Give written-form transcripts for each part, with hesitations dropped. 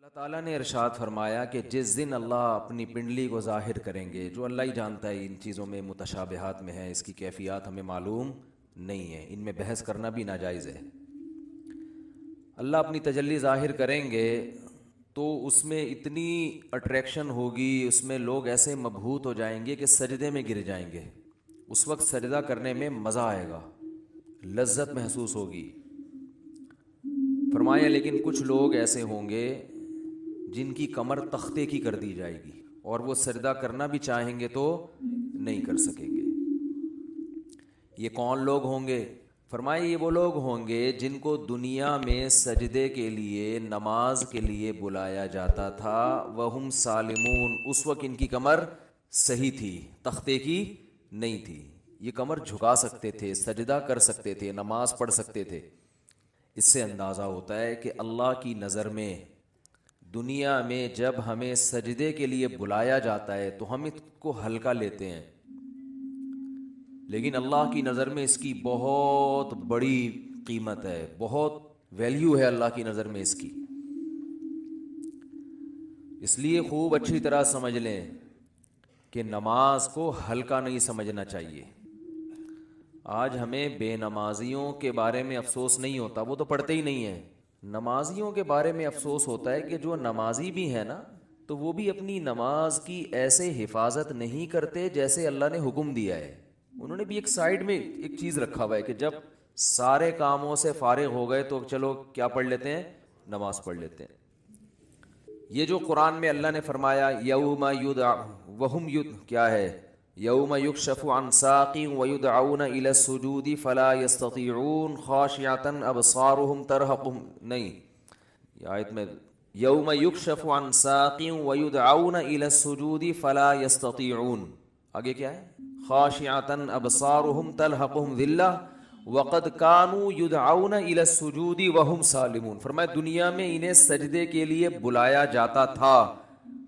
اللہ تعالیٰ نے ارشاد فرمایا کہ جس دن اللہ اپنی پنڈلی کو ظاہر کریں گے، جو اللہ ہی جانتا ہے ان چیزوں میں متشابہات میں ہے، اس کی کیفیات ہمیں معلوم نہیں ہے، ان میں بحث کرنا بھی ناجائز ہے۔ اللہ اپنی تجلی ظاہر کریں گے تو اس میں اتنی اٹریکشن ہوگی، اس میں لوگ ایسے مبہوت ہو جائیں گے کہ سجدے میں گر جائیں گے۔ اس وقت سجدہ کرنے میں مزہ آئے گا، لذت محسوس ہوگی۔ فرمایا لیکن کچھ لوگ ایسے ہوں گے جن کی کمر تختے کی کر دی جائے گی اور وہ سجدہ کرنا بھی چاہیں گے تو نہیں کر سکیں گے۔ یہ کون لوگ ہوں گے؟ فرمایا یہ وہ لوگ ہوں گے جن کو دنیا میں سجدے کے لیے، نماز کے لیے بلایا جاتا تھا، وہم سالمون، اس وقت ان کی کمر صحیح تھی، تختے کی نہیں تھی، یہ کمر جھکا سکتے تھے، سجدہ کر سکتے تھے، نماز پڑھ سکتے تھے۔ اس سے اندازہ ہوتا ہے کہ اللہ کی نظر میں دنیا میں جب ہمیں سجدے کے لیے بلایا جاتا ہے تو ہم اس کو ہلکا لیتے ہیں، لیکن اللہ کی نظر میں اس کی بہت بڑی قیمت ہے، بہت ویلیو ہے اللہ کی نظر میں اس کی۔ اس لیے خوب اچھی طرح سمجھ لیں کہ نماز کو ہلکا نہیں سمجھنا چاہیے۔ آج ہمیں بے نمازیوں کے بارے میں افسوس نہیں ہوتا، وہ تو پڑھتے ہی نہیں ہیں۔ نمازیوں کے بارے میں افسوس ہوتا ہے کہ جو نمازی بھی ہیں نا، تو وہ بھی اپنی نماز کی ایسے حفاظت نہیں کرتے جیسے اللہ نے حکم دیا ہے۔ انہوں نے بھی ایک سائیڈ میں ایک چیز رکھا ہوا ہے کہ جب سارے کاموں سے فارغ ہو گئے تو چلو کیا پڑھ لیتے ہیں؟ نماز پڑھ لیتے ہیں۔ یہ جو قرآن میں اللہ نے فرمایا یوم یدع وہم کیا ہے، یوم یکشف عن ساق ویدعون الی السجود فلا یستطیعون خاشعۃ ابصارهم ترہقهم، نہیں، یہ آیت میں یوم یکشف عن ساق ویدعون الی السجود فلا یستطیعون، آگے کیا ہے؟ خاشعۃ ابصارهم ترہقهم ذلہ وقد كانوا يدعون الى السجود وهم سالمون۔ فرمایا دنیا میں انہیں سجدے کے لیے بلایا جاتا تھا،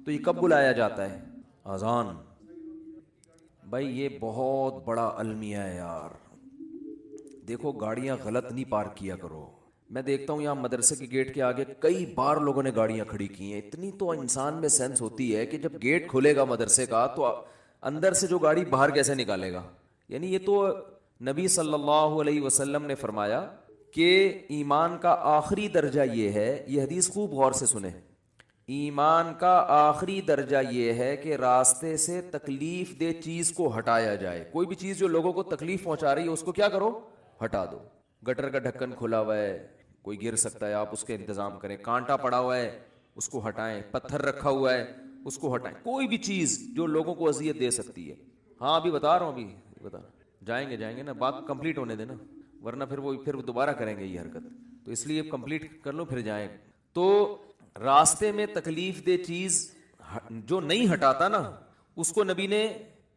تو یہ کب بلایا جاتا ہے؟ اذان۔ بھائی یہ بہت بڑا المیہ ہے یار۔ دیکھو گاڑیاں غلط نہیں پارک کیا کرو۔ میں دیکھتا ہوں یہاں مدرسے کے گیٹ کے آگے کئی بار لوگوں نے گاڑیاں کھڑی کی ہیں۔ اتنی تو انسان میں سینس ہوتی ہے کہ جب گیٹ کھلے گا مدرسے کا تو اندر سے جو گاڑی باہر کیسے نکالے گا؟ یعنی یہ تو نبی صلی اللہ علیہ وسلم نے فرمایا کہ ایمان کا آخری درجہ یہ ہے، یہ حدیث خوب غور سے سنیں، ایمان کا آخری درجہ یہ ہے کہ راستے سے تکلیف دہ چیز کو ہٹایا جائے۔ کوئی بھی چیز جو لوگوں کو تکلیف پہنچا رہی ہے اس کو کیا کرو؟ ہٹا دو۔ گٹر کا ڈھکن کھلا ہوا ہے، کوئی گر سکتا ہے، آپ اس کے انتظام کریں۔ کانٹا پڑا ہوا ہے اس کو ہٹائیں، پتھر رکھا ہوا ہے اس کو ہٹائیں، کوئی بھی چیز جو لوگوں کو اذیت دے سکتی ہے۔ ہاں ابھی بتا رہا ہوں، ابھی بتا رہا ہوں، جائیں گے نا، بات کمپلیٹ ہونے دینا، ورنہ پھر وہ دوبارہ کریں گے یہ حرکت، تو اس لیے کمپلیٹ کر لو پھر جائیں۔ تو راستے میں تکلیف دہ چیز جو نہیں ہٹاتا نا، اس کو نبی نے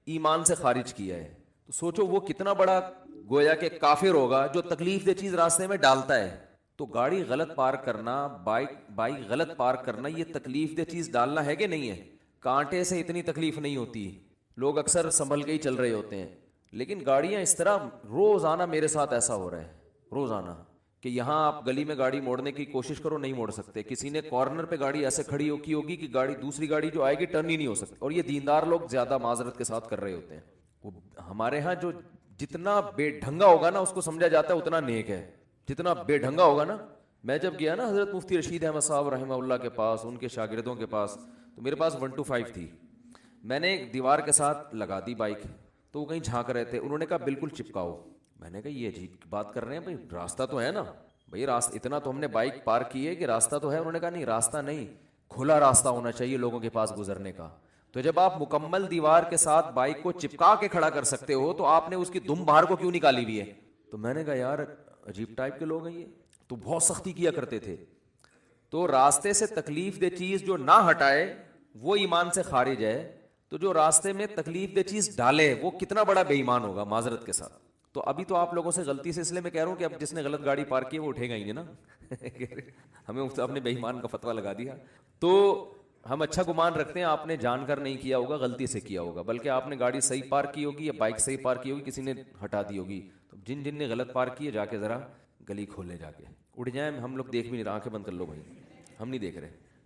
ایمان سے خارج کیا ہے۔ تو سوچو وہ کتنا بڑا گویا کہ کافر ہوگا جو تکلیف دہ چیز راستے میں ڈالتا ہے۔ تو گاڑی غلط پارک کرنا، بائک غلط پارک کرنا، یہ تکلیف دہ چیز ڈالنا ہے کہ نہیں ہے؟ کانٹے سے اتنی تکلیف نہیں ہوتی، لوگ اکثر سنبھل کے ہی چل رہے ہوتے ہیں، لیکن گاڑیاں اس طرح روزانہ میرے ساتھ ایسا ہو رہا ہے، روزانہ، کہ یہاں آپ گلی میں گاڑی موڑنے کی کوشش کرو نہیں موڑ سکتے، کسی نے کارنر پہ گاڑی ایسے کھڑی کی ہوگی کہ گاڑی دوسری گاڑی جو آئے گی ٹرن ہی نہیں ہو سکتی، اور یہ دیندار لوگ زیادہ معذرت کے ساتھ کر رہے ہوتے ہیں۔ وہ ہمارے ہاں جو جتنا بے ڈھنگا ہوگا نا اس کو سمجھا جاتا ہے اتنا نیک ہے، جتنا بے ڈھنگا ہوگا نا۔ میں جب گیا نا حضرت مفتی رشید احمد صاحب رحمہ اللہ کے پاس، ان کے شاگردوں کے پاس، تو میرے پاس 125 تھی، میں نے ایک دیوار کے ساتھ لگا دی بائک، تو وہ کہیں جھانک رہے تھے، انہوں نے کہا بالکل چپکاؤ۔ میں نے کہا یہ عجیب بات کر رہے ہیں بھائی، راستہ تو ہے نا بھائی، راستہ اتنا تو ہم نے بائک پارک کی ہے کہ راستہ تو ہے۔ انہوں نے کہا نہیں راستہ نہیں، کھلا راستہ ہونا چاہیے لوگوں کے پاس گزرنے کا۔ تو جب آپ مکمل دیوار کے ساتھ بائک کو چپکا کے کھڑا کر سکتے ہو تو آپ نے اس کی دم باہر کو کیوں نکالی ہوئی ہے؟ تو میں نے کہا یار عجیب ٹائپ کے لوگ ہیں یہ، تو بہت سختی کیا کرتے تھے۔ تو راستے سے تکلیف دہ چیز جو نہ ہٹائے وہ ایمان سے خارج ہے، تو جو راستے میں تکلیف دہ چیز ڈالے وہ کتنا بڑا بے ایمان ہوگا معذرت کے ساتھ۔ تو ابھی تو آپ لوگوں سے غلطی سے، اس لیے میں کہہ رہا ہوں کہ اب جس نے غلط گاڑی پارک کی ہے وہ اٹھے گا ہی نہیں نا ہمیں اپنے بے ایمان کا فتویٰ لگا دیا۔ تو ہم اچھا گمان رکھتے ہیں آپ نے جان کر نہیں کیا ہوگا، غلطی سے کیا ہوگا، بلکہ آپ نے گاڑی صحیح پارک کی ہوگی یا بائک صحیح پارک کی ہوگی، کسی نے ہٹا دی ہوگی۔ تو جن نے غلط پارک کی ہے جا کے ذرا گلی کھولے، جا کے اٹھ جائیں، ہم لوگ دیکھ بھی نہیں رہے، آنکھیں بند کر لو بھائی، ہم نہیں دیکھ رہے،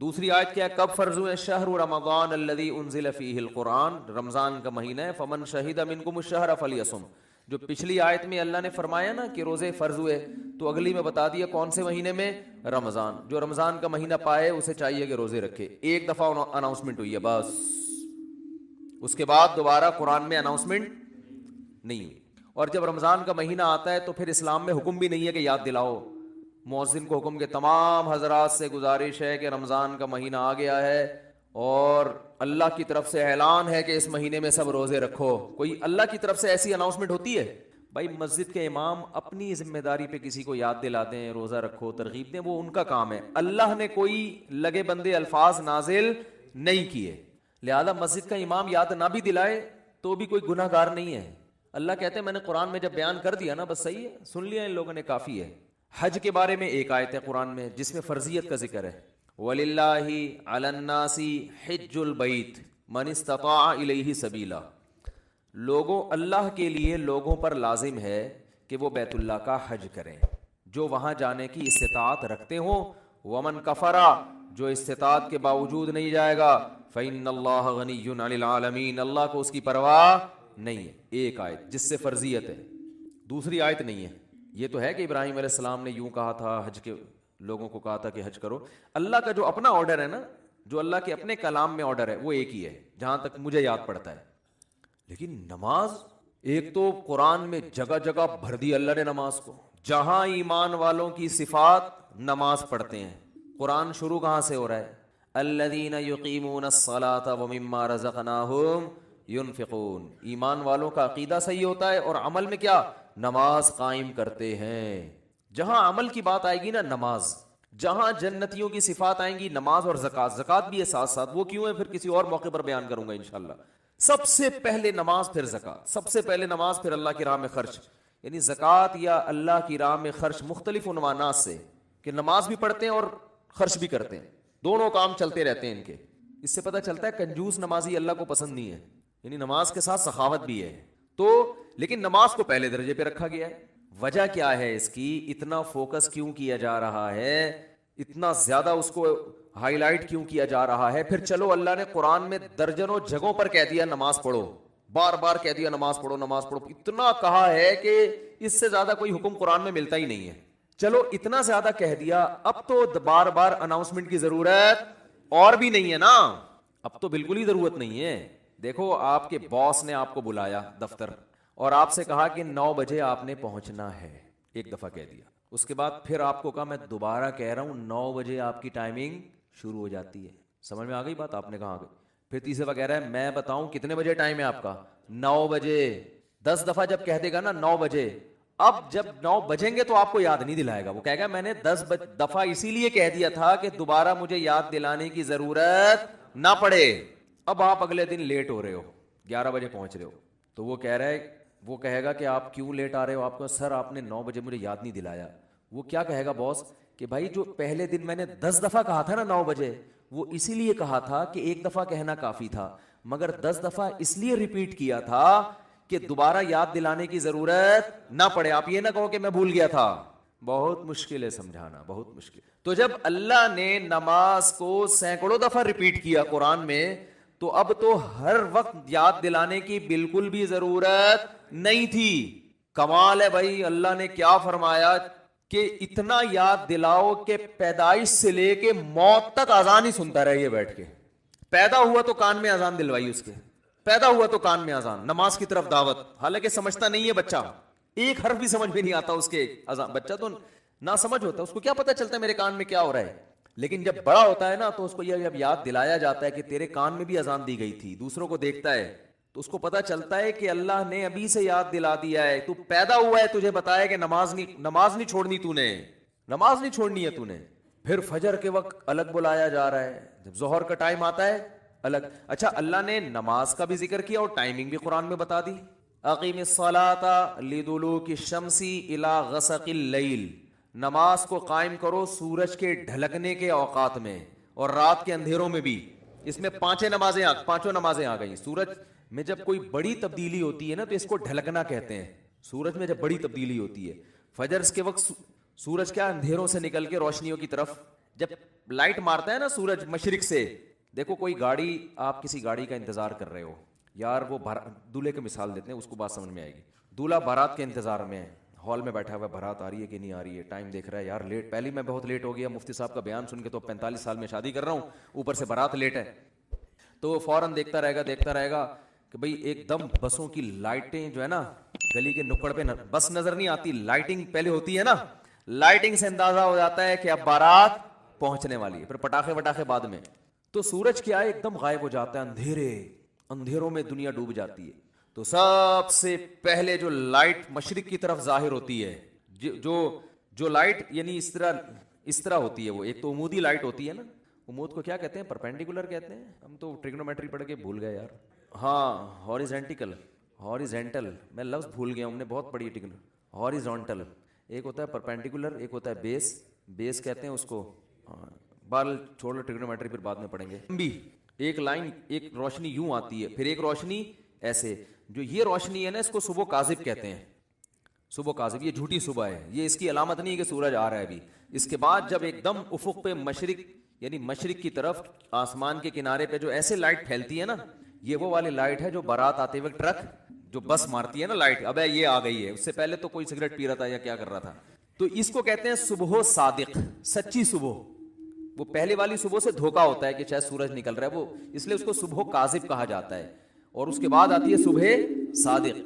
دوسری آیت کیا ہے؟ کب فرض ہوئے؟ شہر رمضان الذی انزل فیہ القرآن، رمضان کا مہینہ ہے، فمن شہد منکم الشہر فلیصم۔ جو پچھلی آیت میں اللہ نے فرمایا نا کہ روزے فرض ہوئے، تو اگلی میں بتا دیا کون سے مہینے میں؟ رمضان۔ جو رمضان کا مہینہ پائے اسے چاہیے کہ روزے رکھے۔ ایک دفعہ اناؤنسمنٹ ہوئی ہے بس، اس کے بعد دوبارہ قرآن میں اناؤنسمنٹ نہیں ہوئی۔ اور جب رمضان کا مہینہ آتا ہے تو پھر اسلام میں حکم بھی نہیں ہے کہ یاد دلاؤ، مؤذن کو حکم کہ تمام حضرات سے گزارش ہے کہ رمضان کا مہینہ آ گیا ہے اور اللہ کی طرف سے اعلان ہے کہ اس مہینے میں سب روزے رکھو۔ کوئی اللہ کی طرف سے ایسی اناؤنسمنٹ ہوتی ہے؟ بھائی مسجد کے امام اپنی ذمہ داری پہ کسی کو یاد دلا دیں، روزہ رکھو، ترغیب دیں، وہ ان کا کام ہے۔ اللہ نے کوئی لگے بندے الفاظ نازل نہیں کیے، لہذا مسجد کا امام یاد نہ بھی دلائے تو بھی کوئی گناہ گار نہیں ہے۔ اللہ کہتے ہیں میں نے قرآن میں جب بیان کر دیا نا بس صحیح ہے، سن لیا ان لوگوں نے، کافی ہے۔ حج کے بارے میں ایک آیت ہے قرآن میں جس میں فرضیت کا ذکر ہے، وَلِلَّهِ عَلَى النَّاسِ حِجُّ الْبَيْتِ مَنِ اسْتَطَاعَ إِلَيْهِ سَبِيلًا، لوگوں، اللہ کے لیے لوگوں پر لازم ہے کہ وہ بیت اللہ کا حج کریں جو وہاں جانے کی استطاعت رکھتے ہوں۔ وَمَنْ كَفَرَ، جو استطاعت کے باوجود نہیں جائے گا، فَإِنَّ اللَّهَ غَنِيٌّ عَنِ الْعَالَمِينَ، اللہ کو اس کی پرواہ نہیں ہے۔ ایک آیت جس سے فرضیت ہے، دوسری آیت نہیں ہے۔ یہ تو ہے کہ ابراہیم علیہ السلام نے یوں کہا تھا، حج کے لوگوں کو کہا تھا کہ حج کرو۔ اللہ کا جو اپنا آرڈر ہے نا، جو اللہ کے اپنے کلام میں آرڈر ہے، وہ ایک ہی ہے جہاں تک مجھے یاد پڑتا ہے۔ لیکن نماز، ایک تو قرآن میں جگہ جگہ بھر دی اللہ نے نماز کو، جہاں ایمان والوں کی صفات نماز پڑھتے ہیں۔ قرآن شروع کہاں سے ہو رہا ہے؟ الذین یقیمون الصلاۃ ومما رزقناہم ینفقون، ایمان والوں کا عقیدہ صحیح ہوتا ہے اور عمل میں کیا؟ نماز قائم کرتے ہیں۔ جہاں عمل کی بات آئے گی نا، نماز، جہاں جنتیوں کی صفات آئیں گی، نماز اور زکوٰۃ، زکوٰۃ بھی ہے ساتھ ساتھ، وہ کیوں ہے پھر کسی اور موقع پر بیان کروں گا انشاءاللہ۔ سب سے پہلے نماز پھر زکوٰۃ، سب سے پہلے نماز پھر اللہ کی راہ میں خرچ، یعنی زکوٰۃ یا اللہ کی راہ میں خرچ مختلف عنوانات سے، کہ نماز بھی پڑھتے ہیں اور خرچ بھی کرتے ہیں، دونوں کام چلتے رہتے ہیں ان کے۔ اس سے پتہ چلتا ہے کنجوس نمازی اللہ کو پسند نہیں ہے، یعنی نماز کے ساتھ سخاوت بھی ہے تو، لیکن نماز کو پہلے درجے پہ رکھا گیا ہے۔ وجہ کیا ہے اس کی؟ اتنا فوکس کیوں کیا جا رہا ہے، اتنا زیادہ اس کو ہائی لائٹ کیوں کیا جا رہا ہے؟ پھر چلو اللہ نے قرآن میں درجنوں جگہوں پر کہہ دیا نماز پڑھو، بار بار کہہ دیا نماز پڑھو نماز پڑھو، اتنا کہا ہے کہ اس سے زیادہ کوئی حکم قرآن میں ملتا ہی نہیں ہے۔ چلو اتنا زیادہ کہہ دیا، اب تو بار بار اناؤنسمنٹ کی ضرورت اور بھی نہیں ہے نا، اب تو بالکل ہی ضرورت نہیں ہے۔ دیکھو آپ کے باس نے آپ کو بلایا دفتر اور آپ سے کہا کہ 9 بجے آپ نے پہنچنا ہے، ایک دفعہ کہہ دیا، اس کے بعد پھر آپ کو کہا میں دوبارہ کہہ رہا ہوں 9 بجے آپ کی ٹائمنگ شروع ہو جاتی ہے۔ سمجھ میں آ گئی بات؟ آپ نے کہا پھر تیسری دفعہ کہہ رہا ہے میں بتاؤں کتنے بجے ٹائم ہے آپ کا؟ 9 بجے۔ 10 دفعہ جب کہہ دے گا نا 9 بجے، اب جب 9 بجیں گے تو آپ کو یاد نہیں دلائے گا، وہ کہے گا میں نے 10 دفعہ اسی لیے کہہ دیا تھا کہ دوبارہ مجھے یاد دلانے کی ضرورت نہ پڑے۔ اب آپ اگلے دن لیٹ ہو رہے ہو، 11 بجے پہنچ رہے ہو، تو وہ کہہ رہا ہے، وہ کہے گا کہ آپ کیوں لیٹ آ رہے ہو؟ آپ کو سر آپ نے 9 بجے مجھے یاد نہیں دلایا۔ وہ کیا کہے گا باس کہ بھائی جو پہلے دن میں نے 10 دفعہ کہا تھا نا 9 بجے، وہ اسی لیے کہا تھا کہ ایک دفعہ کہنا کافی تھا، مگر 10 دفعہ اس لیے ریپیٹ کیا تھا کہ دوبارہ یاد دلانے کی ضرورت نہ پڑے، آپ یہ نہ کہو کہ میں بھول گیا تھا۔ بہت مشکل ہے سمجھانا، بہت مشکل۔ تو جب اللہ نے نماز کو سینکڑوں دفعہ ریپیٹ کیا قرآن میں، تو اب تو ہر وقت یاد دلانے کی بالکل بھی ضرورت نہیں تھی۔ کمال ہے بھائی، اللہ نے کیا فرمایا کہ اتنا یاد دلاؤ کہ پیدائش سے لے کے موت تک اذان ہی سنتا رہے بیٹھ کے۔ پیدا ہوا تو کان میں اذان دلوائی اس کے، پیدا ہوا تو کان میں اذان، نماز کی طرف دعوت، حالانکہ سمجھتا نہیں ہے بچہ، ایک حرف بھی سمجھ میں نہیں آتا اس کے اذان، بچہ تو نہ سمجھ ہوتا، اس کو کیا پتہ چلتا ہے میرے کان میں کیا ہو رہا ہے؟ لیکن جب بڑا ہوتا ہے نا تو اس کو یہ جب یاد دلایا جاتا ہے کہ تیرے کان میں بھی اذان دی گئی تھی، دوسروں کو دیکھتا ہے تو اس کو پتا چلتا ہے کہ اللہ نے ابھی سے یاد دلا دیا ہے، تو پیدا ہوا ہے تجھے بتایا کہ نماز نہیں چھوڑنی، تو نے نماز نہیں چھوڑنی ہے تو نے۔ پھر فجر کے وقت الگ بلایا جا رہا ہے، جب ظہر کا ٹائم آتا ہے الگ۔ اچھا اللہ نے نماز کا بھی ذکر کیا اور ٹائمنگ بھی قرآن میں بتا دی، اقیم الصلاۃ لدلوک الشمس الی غسق اللیل، نماز کو قائم کرو سورج کے ڈھلکنے کے اوقات میں اور رات کے اندھیروں میں بھی۔ اس میں پانچوں نمازیں آ گئی۔ سورج میں جب کوئی بڑی تبدیلی ہوتی ہے نا تو اس کو ڈھلکنا کہتے ہیں، سورج میں جب بڑی تبدیلی ہوتی ہے۔ فجر کے وقت سورج کیا اندھیروں سے نکل کے روشنیوں کی طرف جب لائٹ مارتا ہے نا سورج مشرق سے، دیکھو کوئی گاڑی، آپ کسی گاڑی کا انتظار کر رہے ہو یار، وہ دولہے کی مثال دیتے ہیں، اس کو بات سمجھ میں آئے گی. دولہا بارات کے انتظار میں ہے، ہال میں بیٹھا ہوا ہے، بارات آ رہی ہے کہ نہیں آ رہی ہے، ٹائم دیکھ رہا ہے یار لیٹ، پہلے میں بہت لیٹ ہو گیا مفتی صاحب کا بیان سن کے، تو 45 سال میں شادی کر رہا ہوں، اوپر سے بارات لیٹ ہے. تو وہ فوراً دیکھتا رہے گا کہ بھئی ایک دم بسوں کی لائٹیں جو ہے نا گلی کے نکڑ پہ بس نظر نہیں آتی، لائٹنگ پہلے ہوتی ہے نا، لائٹنگ سے اندازہ ہو جاتا ہے کہ اب بارات پہنچنے والی ہے، پھر پٹاخے وٹاخے بعد میں. تو سورج کیا ہے ایک دم غائب ہو جاتا ہے، اندھیروں میں دنیا ڈوب جاتی ہے. تو سب سے پہلے جو لائٹ مشرق کی طرف ظاہر ہوتی ہے، جو لائٹ یعنی اس طرح ہوتی ہے، وہ ایک تو عمودی لائٹ ہوتی ہے نا، عمود کو کیا کہتے ہیں؟ پرپینڈیکولر کہتے ہیں، ہم تو ٹریگنومیٹری پڑھ کے بھول گئے یار. ہاں ہاریزینٹل، میں لفظ بھول گیا ہوں، ہم نے بہت پڑھی ہے. ہاریزونٹل ایک ہوتا ہے، پرپینڈیکولر ایک ہوتا ہے بیس کہتے ہیں اس کو. بال چھوڑو ٹریگنومیٹری پھر بعد میں پڑھیں گے. بھی ایک لائن، ایک روشنی یوں آتی ہے، پھر ایک روشنی ایسے، جو یہ روشنی ہے نا اس کو صبح کاذب کہتے ہیں. صبح کاذب، یہ جھوٹی صبح ہے، یہ اس کی علامت نہیں ہے کہ سورج آ رہا ہے ابھی. اس کے بعد جب ایک دم افق پہ مشرق یعنی مشرق کی طرف آسمان کے کنارے پہ جو ایسے لائٹ پھیلتی ہے نا، یہ وہ والی لائٹ ہے جو بارات آتے وقت ٹرک جو بس مارتی ہے نا لائٹ، اب یہ آ گئی ہے. اس سے پہلے تو کوئی سگریٹ پی رہا تھا یا کیا کر رہا تھا. تو اس کو کہتے ہیں صبح صادق، سچی صبح. وہ پہلے والی صبح سے دھوکا ہوتا ہے کہ شاید سورج نکل رہا ہے، وہ اس لیے اس کو صبح کاذب کہا جاتا ہے. اور اس کے بعد آتی ہے صبح صادق.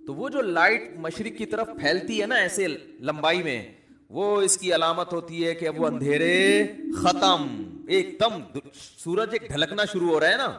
تو وہ جو لائٹ مشرق کی طرف پھیلتی ہے نا ایسے لمبائی میں، وہ اس کی علامت ہوتی ہے کہ اب وہ اندھیرے ختم، ایک دم سورج ایک ڈھلکنا شروع ہو رہا ہے نا،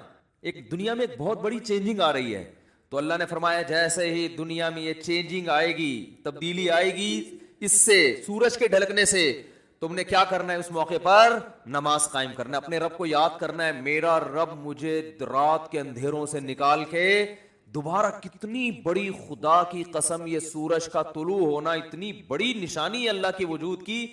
ایک دنیا میں ایک بہت بڑی چینجنگ آ رہی ہے. تو اللہ نے فرمایا جیسے ہی دنیا میں یہ چینجنگ آئے گی، تبدیلی آئے گی اس سے، سورج کے ڈھلکنے سے، تم نے کیا کرنا ہے اس موقع پر؟ نماز قائم کرنا ہے، اپنے رب کو یاد کرنا ہے، میرا رب مجھے رات کے اندھیروں سے نکال کے دوبارہ. کتنی بڑی خدا کی قسم، یہ سورج کا طلوع ہونا اتنی بڑی نشانی ہے اللہ کے وجود کی.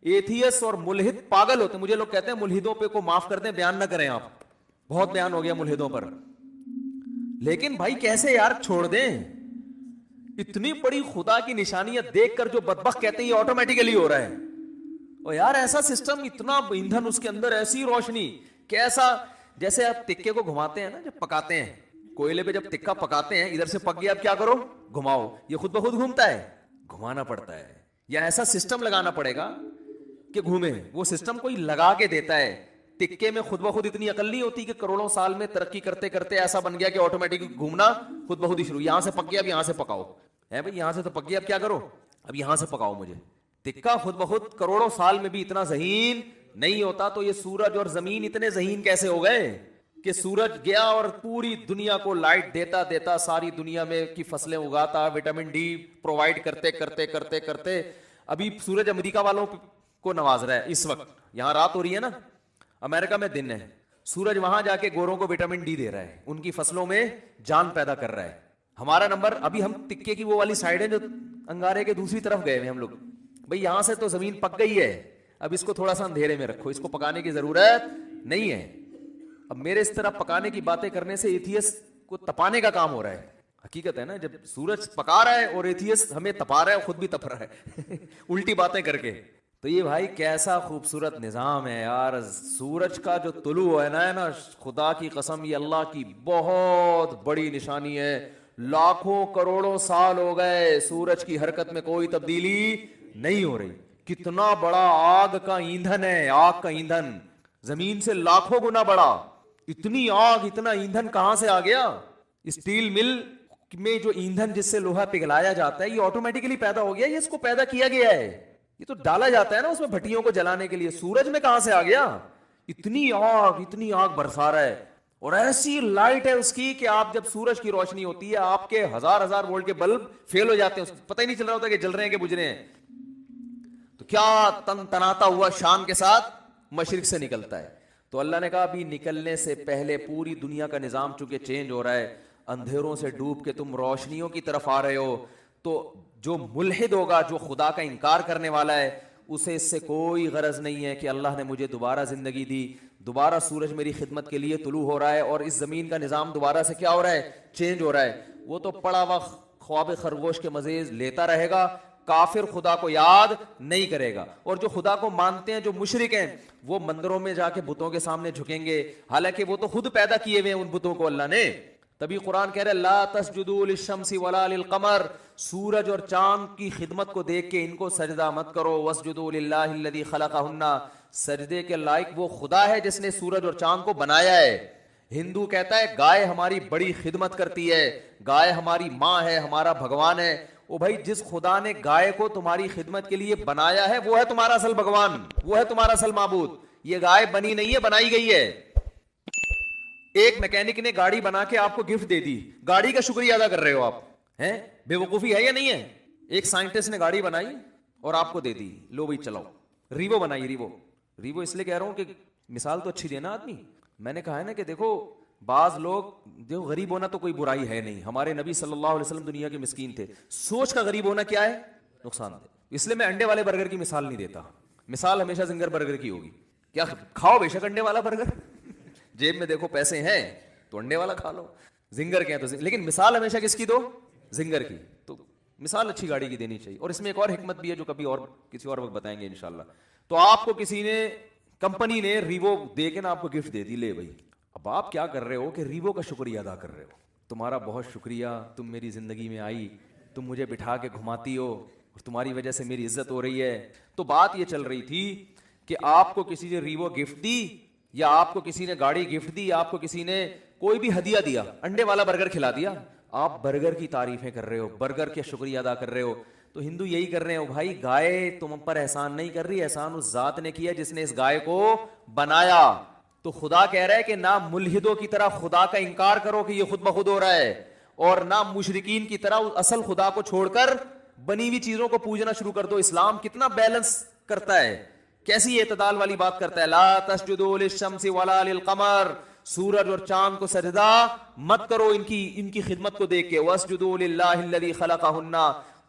ایتھیس اور ملحد پاگل ہوتے ہیں، مجھے لوگ کہتے ہیں ملحدوں پہ کو معاف کر دیں، بیان نہ کریں آپ، بہت بیان ہو گیا ملحدوں پر. لیکن بھائی کیسے یار چھوڑ دیں؟ اتنی بڑی خدا کی نشانیت دیکھ کر جو بدبخت کہتے ہیں یہ آٹومیٹیکلی ہو رہا ہے. اور یار ایسا سسٹم، اتنا ایندھن اس کے اندر، ایسی روشنی، کیسا جیسے آپ تکے کو گھماتے ہیں نا جب پکاتے ہیں، کوئلے پہ جب تکا پکاتے ہیں، ادھر سے پک گیا اب کیا کرو؟ گھماؤ. یہ خود بخود گھومتا ہے؟ گھمانا پڑتا ہے، یا ایسا سسٹم لگانا پڑے گا کہ گھومے. وہ سسٹم کوئی لگا کے دیتا ہے. تکے میں خود بخود اتنی عقل نہیں ہوتی کہ کروڑوں سال میں ترقی کرتے کرتے ایسا بن گیا کہ آٹومیٹک گھومنا خود بخود ہی شروع. یہاں سے پک گیا اب یہاں سے پکاؤ، ہے بھائی یہاں سے تو پک گیا اب کیا کرو؟ اب یہاں سے پکاؤ مجھے. تکا خود بخود کروڑوں سال میں بھی اتنا ذہین نہیں ہوتا. تو یہ سورج اور زمین اتنے ذہین کیسے ہو گئے کہ سورج گیا اور پوری دنیا کو لائٹ دیتا دیتا، ساری دنیا میں کی فصلیں اگاتا، وٹامن ڈی پرووائڈ کرتے کرتے کرتے کرتے ابھی سورج امریکہ والوں کو نواز رہا ہے. اس وقت یہاں رات ہو رہی ہے نا، امریکہ میں دن ہے، سورج وہاں جا کے گوروں کو وٹامن ڈی دے رہا ہے، ان کی فصلوں میں جان پیدا کر رہا ہے. ہمارا نمبر ابھی، ہم تکے کی وہ والی سائڈ ہے جو انگارے کے دوسری طرف گئے ہیں ہم لوگ. بھئی یہاں سے تو زمین پک گئی ہے، اب اس کو تھوڑا سا اندھیرے میں رکھو، اس کو پکانے کی ضرورت نہیں ہے. اب میرے اس طرح پکانے کی باتیں کرنے سے ایتھیس کو تپانے کا کام ہو رہا ہے. حقیقت ہے نا، جب سورج پکا رہا ہے اور ایتھیس ہمیں تپا رہا ہے، خود بھی تپ رہا ہے الٹی باتیں کر کے. تو یہ بھائی کیسا خوبصورت نظام ہے یار. سورج کا جو طلوع ہے نا، خدا کی قسم یہ اللہ کی بہت بڑی نشانی ہے. لاکھوں کروڑوں سال ہو گئے سورج کی حرکت میں کوئی تبدیلی نہیں ہو رہی. کتنا بڑا آگ کا ایندھن ہے، آگ کا ایندھن زمین سے لاکھوں گنا بڑا. اتنی آگ، اتنا ایندھن کہاں سے آ گیا؟ اسٹیل مل میں جو ایندھن جس سے لوہا پگھلایا جاتا ہے، یہ آٹومیٹکلی پیدا ہو گیا، یہ اس کو پیدا کیا گیا ہے، یہ تو ڈالا جاتا ہے نا اس میں بھٹیوں کو جلانے کے لیے. سورج میں کہاں سے آ گیا؟ اتنی آگ برسا رہا ہے. اور ایسی لائٹ ہے اس کی کہ آپ جب سورج کی روشنی ہوتی ہے، آپ کے ہزار وولٹ کے بلب فیل ہو جاتے ہیں، پتہ ہی نہیں چل رہا ہوتا کہ جل رہے ہیں کہ بجھ رہے ہیں. تو کیا تناتا ہوا شان کے ساتھ مشرق سے نکلتا ہے. تو اللہ نے کہا ابھی نکلنے سے پہلے پوری دنیا کا نظام چونکہ چینج ہو رہا ہے، اندھیروں سے ڈوب کے تم روشنیوں کی طرف آ رہے ہو. تو جو ملحد ہوگا، جو خدا کا انکار کرنے والا ہے، اسے اس سے کوئی غرض نہیں ہے کہ اللہ نے مجھے دوبارہ زندگی دی، دوبارہ سورج میری خدمت کے لیے طلوع ہو رہا ہے اور اس زمین کا نظام دوبارہ سے کیا ہو رہا ہے؟ چینج ہو رہا ہے. وہ تو پڑا وقت خواب خرگوش کے مزے لیتا رہے گا. کافر خدا کو یاد نہیں کرے گا. اور جو خدا کو مانتے ہیں, جو مشرک ہیں, وہ مندروں میں جا کے بتوں کے سامنے جھکیں گے, حالانکہ وہ تو خود پیدا کیے ہوئے ہیں ان بتوں کو اللہ نے. تبھی قرآن کہہ رہا ہے لا تسجدوا للشمس ولا للقمر, سورج اور چاند کی خدمت کو دیکھ کے ان کو سجدہ مت کرو. واسجدوا للہ الذی خلقہن, سجدے کے لائق وہ خدا ہے جس نے سورج اور چاند کو بنایا ہے. ہندو کہتا ہے گائے ہماری بڑی خدمت کرتی ہے, گائے ہماری ماں ہے, ہمارا بھگوان ہے. او بھائی, جس خدا نے گائے کو تمہاری خدمت کے لیے بنایا ہے وہ ہے تمہارا اصل بھگوان, وہ ہے تمہارا اصل معبود. یہ گائے بنی نہیں ہے, بنائی گئی ہے. ایک میکینک نے گاڑی بنا کے آپ کو گفٹ دے دی, گاڑی کا شکریہ ادا کر رہے ہو آپ ہیں؟ بے وقوفی ہے یا نہیں ہے؟ ایک سائنٹسٹ نے گاڑی بنائی اور آپ کو دے دی, لو بھائی چلاؤ. ریوو بنائی, ریوو اس لیے کہہ رہا ہوں کہ مثال تو اچھی دینا آدمی. میں نے کہا ہے نا کہ دیکھو بعض لوگ جو غریب ہونا تو کوئی برائی ہے نہیں, ہمارے نبی صلی اللہ علیہ وسلم دنیا کے مسکین تھے. سوچ کا غریب ہونا کیا ہے؟ نقصان دہ. اس لیے میں انڈے والے برگر کی مثال نہیں دیتا, مثال ہمیشہ زنگر برگر کی ہوگی. کیا کھاؤ بے شک انڈے والا برگر, جیب میں دیکھو پیسے ہیں تو انڈے والا کھا لو, زنگر کے ہیں تو لیکن مثال ہمیشہ کس کی دو؟ زنگر کی. تو مثال اچھی گاڑی کی دینی چاہیے. اور اس میں ایک اور حکمت بھی ہے جو کبھی اور کسی اور وقت بتائیں گے انشاءاللہ. تو آپ کو کسی نے, کمپنی نے ریوو دے کے نا آپ کو گفٹ دے دی, لے بھائی. اب آپ کیا کر رہے ہو کہ ریوو کا شکریہ ادا کر رہے ہو, تمہارا بہت شکریہ, تم میری زندگی میں آئی, تم مجھے بٹھا کے گھماتی ہو اور تمہاری وجہ سے میری عزت ہو رہی ہے. تو بات یہ چل رہی تھی کہ آپ کو کسی نے ریوو گفٹ دی, یا آپ کو کسی نے گاڑی گفٹ دی, آپ کو کسی نے کوئی بھی ہدیہ دیا, انڈے والا برگر کھلا دیا, آپ برگر کی تعریفیں کر رہے ہو, برگر کے شکریہ ادا کر رہے ہو. تو ہندو یہی کر رہے ہو بھائی, گائے تم پر احسان نہیں کر رہی, احسان اس ذات نے کیا جس نے اس گائے کو بنایا. تو خدا کہہ رہا ہے کہ نہ ملحدوں کی طرح خدا کا انکار کرو کہ یہ خود بخود ہو رہا ہے, اور نہ مشرکین کی طرح اصل خدا کو چھوڑ کر بنی ہوئی چیزوں کو پوجنا شروع کر دو. اسلام کتنا بیلنس کرتا ہے, کیسی اعتدال والی بات کرتا ہے. لا تسجدوا للشمس ولا للقمر, سورج اور چاند کو سجدہ مت کرو ان کی خدمت کو دیکھ کے. واسجدوا للہ الذی خلقہن,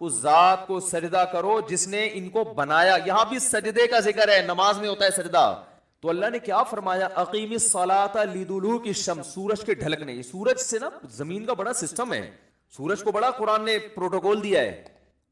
اس ذات کو سجدہ کرو جس نے ان کو بنایا. یہاں بھی سجدے کا ذکر ہے, نماز میں ہوتا ہے سجدہ. تو اللہ نے کیا فرمایا, اقیم الصلاۃ لدلوک الشمس, سورج کے ڈھلکنے. یہ سورج سے نا زمین کا بڑا سسٹم ہے, سورج کو بڑا قرآن نے پروٹوکول دیا ہے.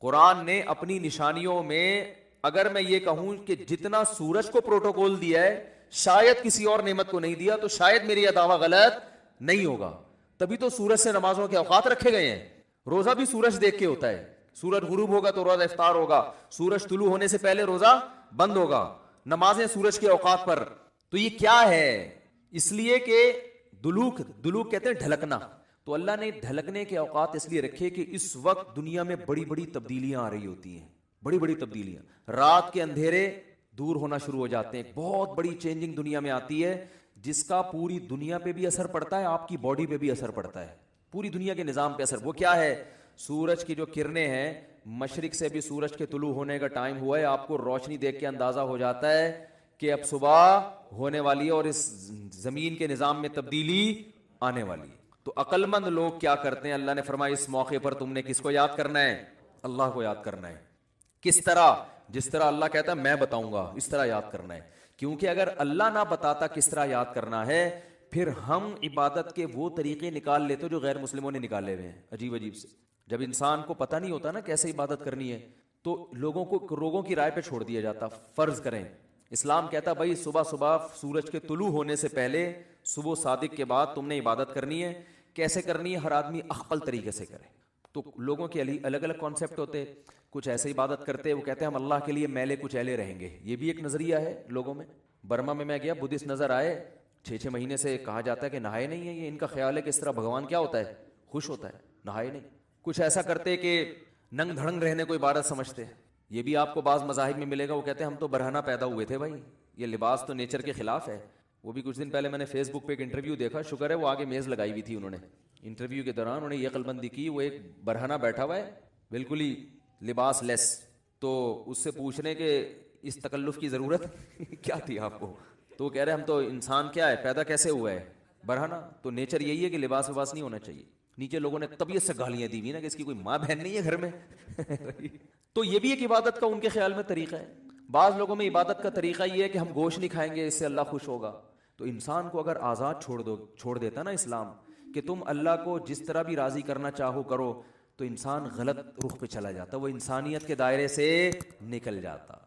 قرآن نے اپنی نشانیوں میں, اگر میں یہ کہوں کہ جتنا سورج کو پروٹوکول دیا ہے شاید کسی اور نعمت کو نہیں دیا, تو شاید میری یہ دعویٰ غلط نہیں ہوگا. تبھی تو سورج سے نمازوں کے اوقات رکھے گئے ہیں. روزہ بھی سورج دیکھ کے ہوتا ہے, سورج غروب ہوگا تو روزہ افطار ہوگا, سورج طلوع ہونے سے پہلے روزہ بند ہوگا, نمازیں سورج کے اوقات پر. تو یہ کیا ہے؟ اس لیے کہ دلوک کہتے ہیں ڈھلکنا. تو اللہ نے ڈھلکنے کے اوقات اس لیے رکھے کہ اس وقت دنیا میں بڑی بڑی تبدیلیاں آ رہی ہوتی ہیں, بڑی بڑی تبدیلیاں. رات کے اندھیرے دور ہونا شروع ہو جاتے ہیں, بہت بڑی چینجنگ دنیا میں آتی ہے جس کا پوری دنیا پہ بھی اثر پڑتا ہے, آپ کی باڈی پہ بھی اثر پڑتا ہے, پوری دنیا کے نظام پہ اثر. وہ کیا ہے؟ سورج کی جو کرنیں ہیں, مشرق سے بھی سورج کے طلوع ہونے کا ٹائم ہوا ہے, آپ کو روشنی دیکھ کے اندازہ ہو جاتا ہے کہ اب صبح ہونے والی ہے اور اس زمین کے نظام میں تبدیلی آنے والی ہے. تو عقل مند لوگ کیا کرتے ہیں, اللہ نے فرمایا اس موقع پر تم نے کس کو یاد کرنا ہے؟ اللہ کو یاد کرنا ہے. کس طرح؟ جس طرح اللہ کہتا ہے میں بتاؤں گا اس طرح یاد کرنا ہے. کیونکہ اگر اللہ نہ بتاتا کس طرح یاد کرنا ہے, پھر ہم عبادت کے وہ طریقے نکال لیتے جو غیر مسلموں نے نکالے ہوئے ہیں, عجیب عجیب سے. جب انسان کو پتہ نہیں ہوتا نا کیسے عبادت کرنی ہے, تو لوگوں کی رائے پہ چھوڑ دیا جاتا. فرض کریں اسلام کہتا بھائی صبح صبح سورج کے طلوع ہونے سے پہلے, صبح صادق کے بعد تم نے عبادت کرنی ہے. کیسے کرنی ہے؟ ہر آدمی اخپل طریقے سے کرے. تو لوگوں کے الگ الگ کانسیپٹ ہوتے, کچھ ایسے عبادت کرتے, وہ کہتے ہیں ہم اللہ کے لیے میلے کچھ ایلے رہیں گے. یہ بھی ایک نظریہ ہے لوگوں میں. برما میں گیا, بدھسٹ نظر آئے, 6 مہینے سے کہا جاتا ہے کہ نہائے نہیں ہے. یہ ان کا خیال ہے کہ اس طرح بھگوان کیا ہوتا ہے؟ خوش ہوتا ہے, نہائے نہیں. کچھ ایسا کرتے کہ ننگ دھڑنگ رہنے کو عبادت سمجھتے. یہ بھی آپ کو بعض مذاہب میں ملے گا, وہ کہتے ہیں ہم تو برہنہ پیدا ہوئے تھے بھائی, یہ لباس تو نیچر کے خلاف ہے. وہ بھی کچھ دن پہلے میں نے فیس بک پہ ایک انٹرویو دیکھا, شکر ہے وہ آگے میز لگائی ہوئی تھی انہوں نے. انٹرویو کے دوران انہوں نے یہ عقلمندی کی, وہ ایک برہنہ بیٹھا ہوا ہے بالکل ہی لباس لیس, تو اس سے پوچھ رہے کہ اس تکلف کی ضرورت کیا تھی آپ کو؟ تو وہ کہہ رہے ہم تو انسان کیا ہے, پیدا کیسے ہوا ہے؟ برہنہ. تو نیچر یہی ہے کہ لباس وباس نہیں ہونا چاہیے. نیچے لوگوں نے طبیعت سے گالیاں دی ہوئی نا کہ اس کی کوئی ماں بہن نہیں ہے گھر میں. تو یہ بھی ایک عبادت کا ان کے خیال میں طریقہ ہے. بعض لوگوں میں عبادت کا طریقہ یہ ہے کہ ہم گوشت نہیں کھائیں گے, اس سے اللہ خوش ہوگا. تو انسان کو اگر آزاد چھوڑ دیتا نا اسلام کہ تم اللہ کو جس طرح بھی راضی کرنا چاہو کرو, تو انسان غلط رخ پہ چلا جاتا، وہ انسانیت کے دائرے سے نکل جاتا۔